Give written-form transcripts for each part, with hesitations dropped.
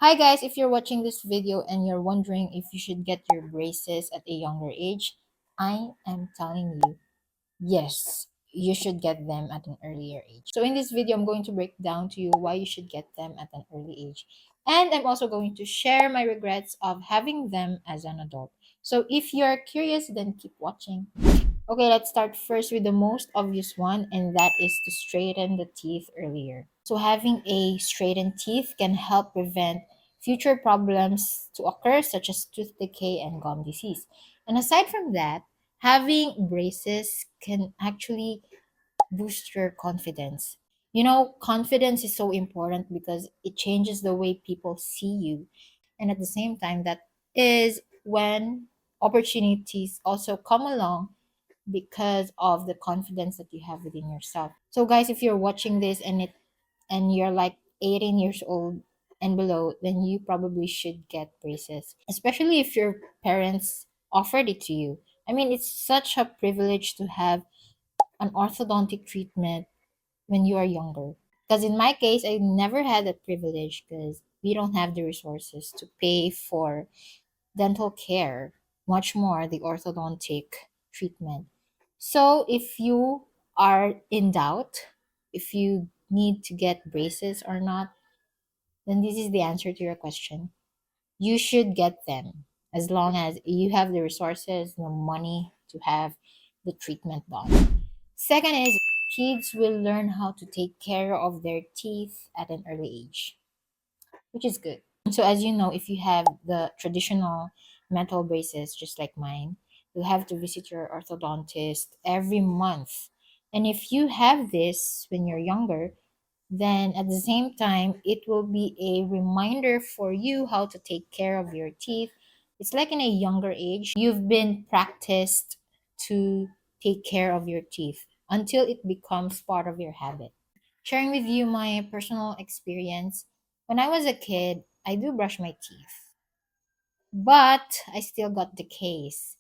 Hi guys, if you're watching this video and you're wondering if you should get your braces at a younger age, I am telling you, yes, you should get them at an earlier age. So in this video, I'm going to break down to you why you should get them at an early age. And I'm also going to share my regrets of having them as an adult. So if you're curious, then keep watching. Okay, let's start first with the most obvious one, and that is to straighten the teeth earlier. So, having a straightened teeth can help prevent future problems to occur, such as tooth decay and gum disease. And aside from that, having braces can actually boost your confidence. Confidence is so important because it changes the way people see you. And at the same time, that is when opportunities also come along because of the confidence that you have within yourself. So guys, if you're watching this and you're like 18 years old and below, then you probably should get braces, especially if your parents offered it to you. I mean, it's such a privilege to have an orthodontic treatment when you are younger. Because in my case, I never had that privilege because we don't have the resources to pay for dental care, much more the orthodontic treatment. So, if you are in doubt, if you need to get braces or not, then this is the answer to your question. You should get them as long as you have the resources, the money to have the treatment done. Second is kids will learn how to take care of their teeth at an early age, which is good. So as you know, if you have the traditional metal braces just like mine, you have to visit your orthodontist every month. And if you have this when you're younger, then at the same time it will be a reminder for you how to take care of your teeth. It's like in a younger age, you've been practiced to take care of your teeth until it becomes part of your habit. Sharing with you my personal experience. When I was a kid, I do brush my teeth, but I still got decays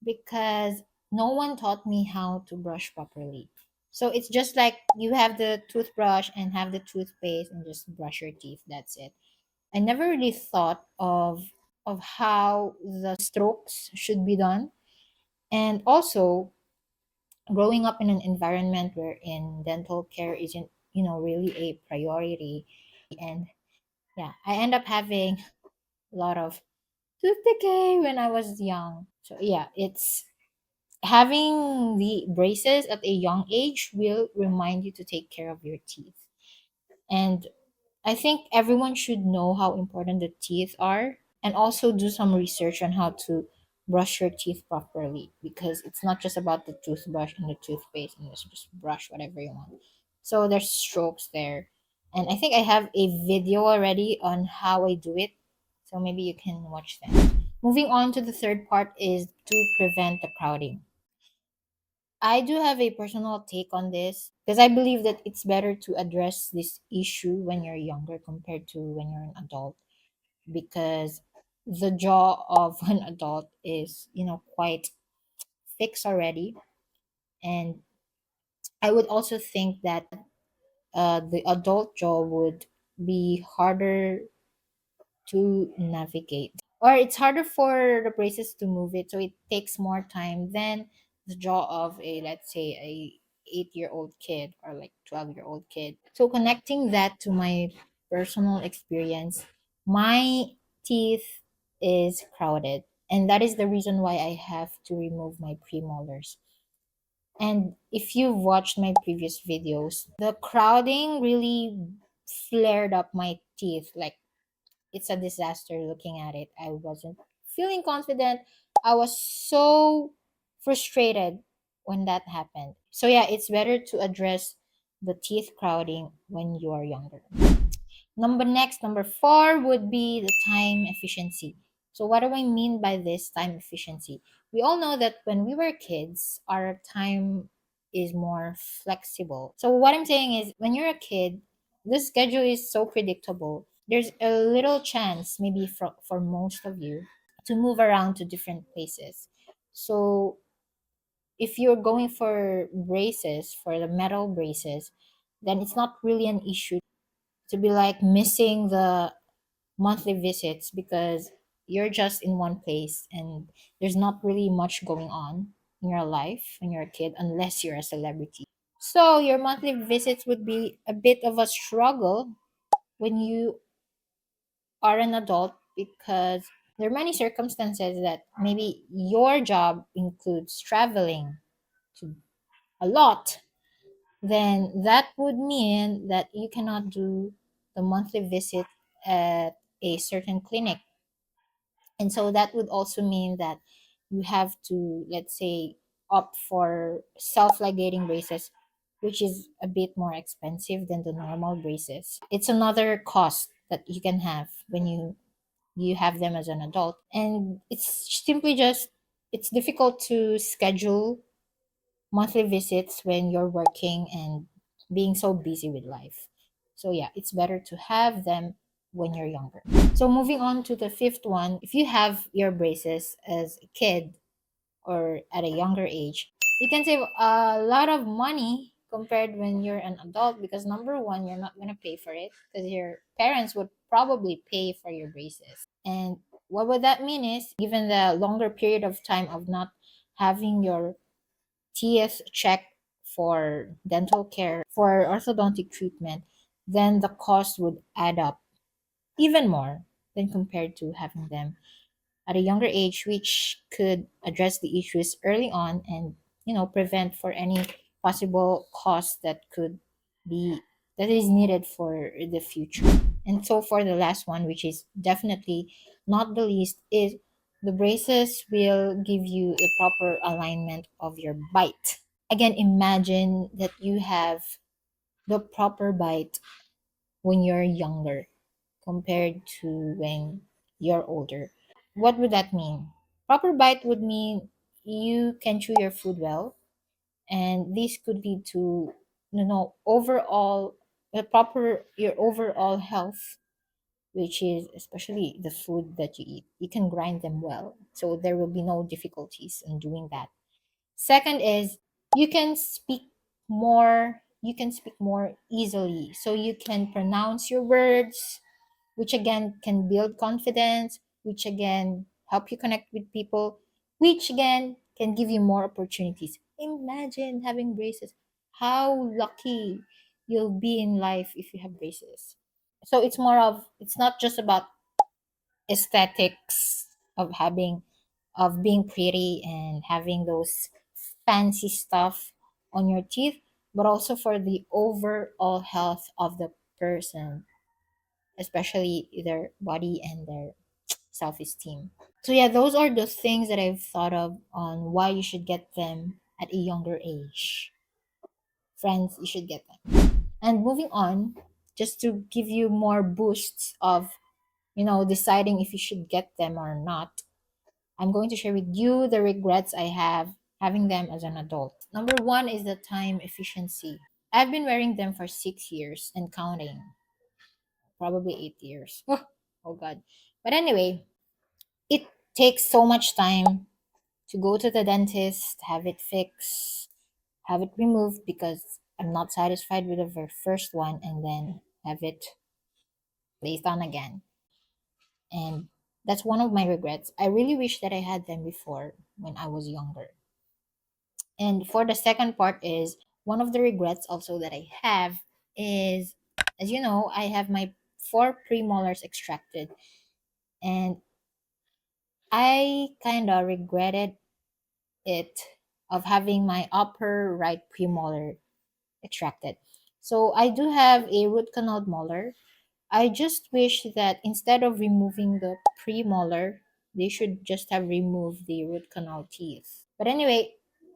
because no one taught me how to brush properly. So it's just like you have the toothbrush and have the toothpaste and just brush your teeth. That's it. I never really thought of how the strokes should be done. And also, growing up in an environment wherein dental care isn't, really a priority. And yeah, I end up having a lot of tooth decay when I was young. So yeah, it's having the braces at a young age will remind you to take care of your teeth. And I think everyone should know how important the teeth are and also do some research on how to brush your teeth properly because it's not just about the toothbrush and the toothpaste and just brush whatever you want. So there's strokes there. And I think I have a video already on how I do it. So maybe you can watch that. Moving on to the third part is to prevent the crowding. I do have a personal take on this because I believe that it's better to address this issue when you're younger compared to when you're an adult because the jaw of an adult is, quite fixed already. And I would also think that the adult jaw would be harder to navigate, or it's harder for the braces to move it, so it takes more time than the jaw of a, let's say, a 8-year-old kid or like 12-year-old kid. So connecting that to my personal experience, my teeth is crowded, and that is the reason why I have to remove my premolars. And if you've watched my previous videos, the crowding really flared up my teeth. Like, it's a disaster looking at it. I wasn't feeling confident. I was so frustrated when that happened. So yeah, it's better to address the teeth crowding when you are younger. Number 4 would be the time efficiency. So what do I mean by this time efficiency? We all know that when we were kids, our time is more flexible. So what I'm saying is when you're a kid, the schedule is so predictable. There's a little chance, maybe for most of you, to move around to different places. So if you're going for braces, for the metal braces, then it's not really an issue to be like missing the monthly visits because you're just in one place and there's not really much going on in your life when you're a kid unless you're a celebrity. So your monthly visits would be a bit of a struggle when you are an adult because there are many circumstances that maybe your job includes traveling to a lot, then that would mean that you cannot do the monthly visit at a certain clinic. And so that would also mean that you have to, let's say, opt for self ligating braces, which is a bit more expensive than the normal braces. It's another cost that you can have when you have them as an adult. And it's simply just it's difficult to schedule monthly visits when you're working and being so busy with life. So yeah, it's better to have them when you're younger. So moving on to the fifth one, if you have your braces as a kid or at a younger age, you can save a lot of money compared when you're an adult because number one, you're not gonna pay for it because your parents would probably pay for your braces. And what would that mean is given the longer period of time of not having your teeth check for dental care, for orthodontic treatment, then the cost would add up even more than compared to having them at a younger age, which could address the issues early on and prevent for any possible cost be that is needed for the future. And so for the last one, which is definitely not the least, is the braces will give you the proper alignment of your bite. Again, imagine that you have the proper bite when you're younger compared to when you're older. What would that mean? Proper bite would mean you can chew your food well, and this could lead to overall the proper your overall health, which is especially the food that you eat. You can grind them well, so there will be no difficulties in doing that. Second is you can speak you can speak more easily. So you can pronounce your words, which again can build confidence, which again help you connect with people, which again can give you more opportunities. Imagine having braces. How lucky you'll be in life if you have braces. So it's not just about aesthetics of being pretty and having those fancy stuff on your teeth, but also for the overall health of the person, especially their body and their self-esteem. So yeah, those are the things that I've thought of on why you should get them at a younger age. Friends, you should get them. And moving on, just to give you more boosts of deciding if you should get them or not, I'm going to share with you the regrets I have having them as an adult. Number one is the time efficiency. I've been wearing them for 6 years and counting, probably 8 years. Oh God. But anyway, it takes so much time to go to the dentist, have it fixed, have it removed because I'm not satisfied with the first one, and then have it placed on again. And that's one of my regrets. I really wish that I had them before when I was younger. And for the second part is one of the regrets also that I have is, as you know, I have my four premolars extracted, and I kind of regretted it of having my upper right premolar extracted. So I do have a root canal molar. I just wish that instead of removing the premolar, they should just have removed the root canal teeth. But anyway,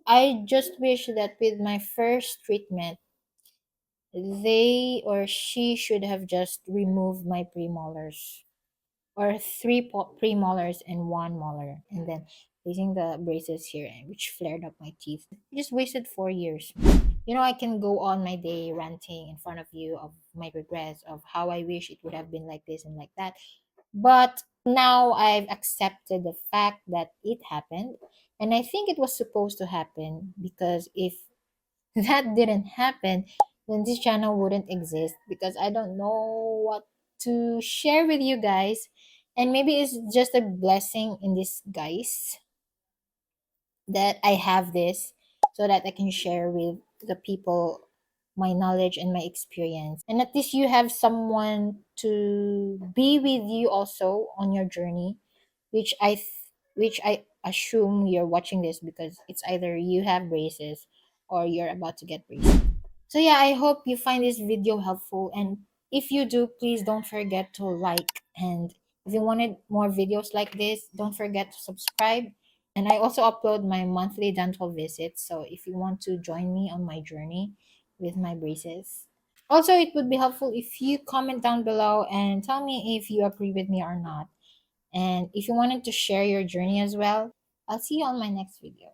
I just wish that with my first treatment, they or she should have just removed my premolars or three premolars and one molar, and then placing the braces here, which flared up my teeth. I just wasted 4 years. I can go on my day ranting in front of you of my regrets of how I wish it would have been like this and like that. But now I've accepted the fact that it happened. And I think it was supposed to happen because if that didn't happen, then this channel wouldn't exist because I don't know what to share with you guys. And maybe it's just a blessing in disguise that I have this, so that I can share with the people my knowledge and my experience. And at least you have someone to be with you also on your journey, which which I assume you're watching this because it's either you have braces or you're about to get braces. So yeah, I hope you find this video helpful, and if you do, please don't forget to like, and if you wanted more videos like this, don't forget to subscribe. And I also upload my monthly dental visits, so if you want to join me on my journey with my braces. Also, it would be helpful if you comment down below and tell me if you agree with me or not. And if you wanted to share your journey as well, I'll see you on my next video.